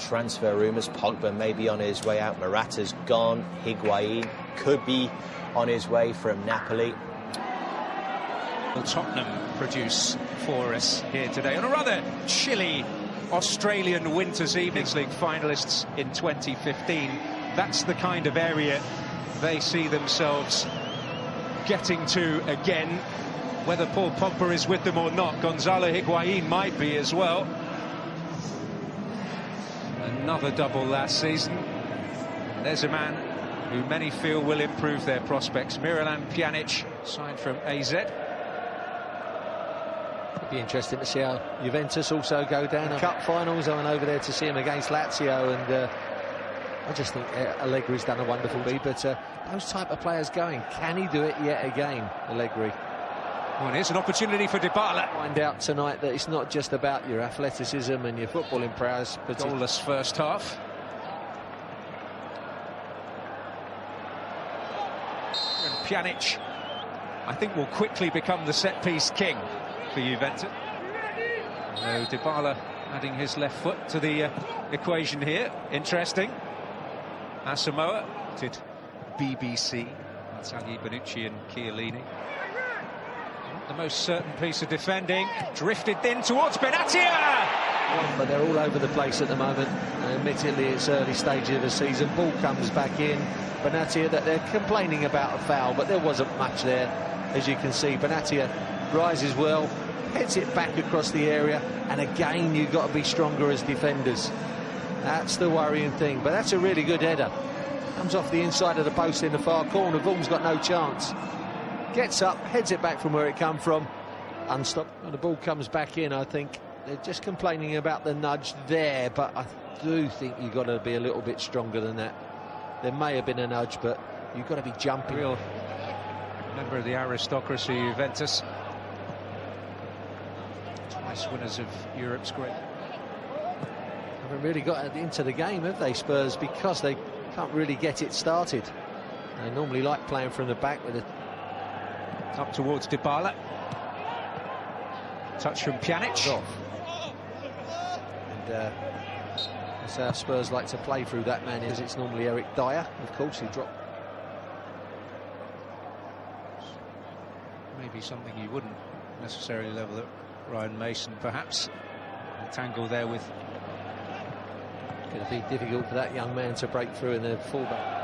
transfer rumours. Pogba may be on his way out. Morata's gone. Higuain could be on his way from Napoli. Will Tottenham produce for us here today on a rather chilly Australian winter's evening? League finalists in 2015. That's the kind of area they see themselves getting to again. Whether Paul Pogba is with them or not, Gonzalo Higuain might be as well. Another double last season. There's a man who many feel will improve their prospects. Miralem Pjanić, signed from AZ. It'd be interesting to see how Juventus also go down. Cup finals, I went over there to see him against Lazio, and I just think Allegri's done a wonderful job. But those type of players going, can he do it yet again, Allegri? Well, here's an opportunity for Dybala. Find out tonight that it's not just about your athleticism and your footballing prowess, but goalless first half. And Pjanić, I think, will quickly become the set-piece king for Juventus. So Dybala adding his left foot to the equation here. Interesting. Asamoah did BBC. That's Ali Bonucci and Chiellini. The most certain piece of defending, drifted in towards Benatia. But they're all over the place at the moment. Admittedly, it's early stages of the season. Ball comes back in. Benatia, that they're complaining about a foul, but there wasn't much there, as you can see. Benatia rises well, heads it back across the area, and again, you've got to be stronger as defenders. That's the worrying thing. But that's a really good header. Comes off the inside of the post in the far corner. Vaughan's got no chance. Gets up, heads it back from where it come from. Unstopped. And the ball comes back in. I think they're just complaining about the nudge there, but I do think you've got to be a little bit stronger than that. There may have been a nudge, but you've got to be jumping. Real member of the aristocracy, Juventus. Twice winners of Europe's great. Haven't really got into the game, have they, Spurs? Because they can't really get it started. They normally like playing from the back with it. Up towards Dybala. Touch from Pjanić. And that's how Spurs like to play through that man, is it's normally Eric Dyer. Of course, he dropped. Maybe something you wouldn't necessarily level at Ryan Mason, perhaps. A tangle there with. Going to be difficult for that young man to break through in the fullback.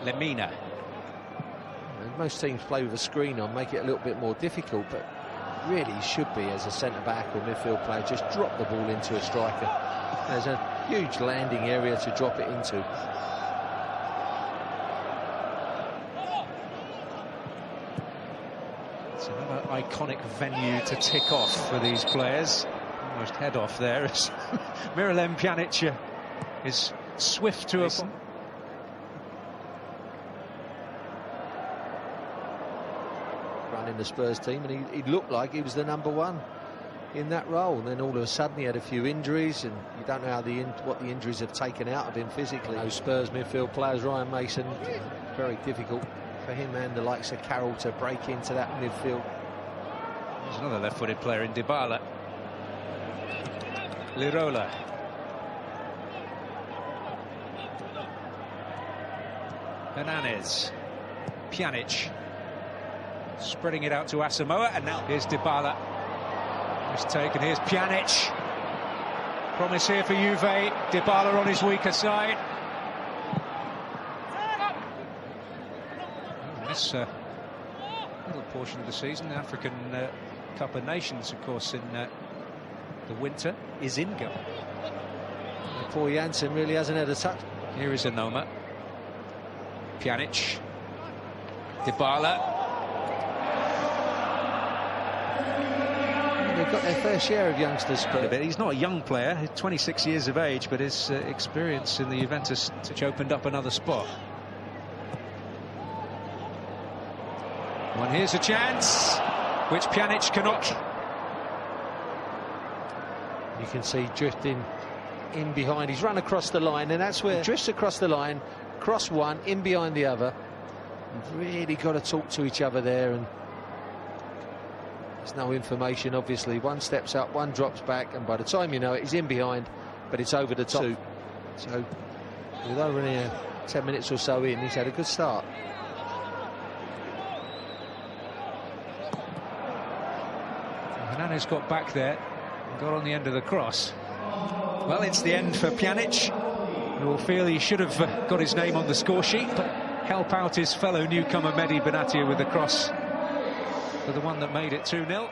Lemina. Most teams play with a screen on, make it a little bit more difficult, but really should be, as a centre-back or midfield player, just drop the ball into a striker. There's a huge landing area to drop it into. It's another iconic venue to tick off for these players. Almost head off there as Miralem Pjanić is swift to a... in the Spurs team, and he looked like he was the #1 in that role, and then all of a sudden he had a few injuries, and you don't know how what the injuries have taken out of him physically. Those Spurs midfield players, Ryan Mason, very difficult for him and the likes of Carroll to break into that midfield. There's another left-footed player in Dybala. Lirola. Hernandez. Pjanić. Spreading it out to Asamoah, and now here's Dybala. It's taken, here's Pjanić. Promise here for Juve. Dybala on his weaker side. This little portion of the season, the African Cup of Nations, of course, in the winter, is in go. Poor Janssen really hasn't had a touch. Here is Anoma. Pjanić. Dybala. They've got their fair share of youngsters. But he's not a young player, he's 26 years of age, but his experience in the Juventus which opened up another spot. Well, here's a chance which Pjanić cannot. You can see drifting in behind. He's run across the line, and that's where he drifts across the line, cross one, in behind the other. You've really got to talk to each other there, and There's no information, obviously. One steps up, one drops back, and by the time you know it, he's in behind, but it's over the top. So, with only 10 minutes or so in, he's had a good start. Hernandez got back there and got on the end of the cross. Well, it's the end for Pjanić, who will feel he should have got his name on the score sheet, but help out his fellow newcomer Mehdi Benatia with the cross for the one that made it 2-0.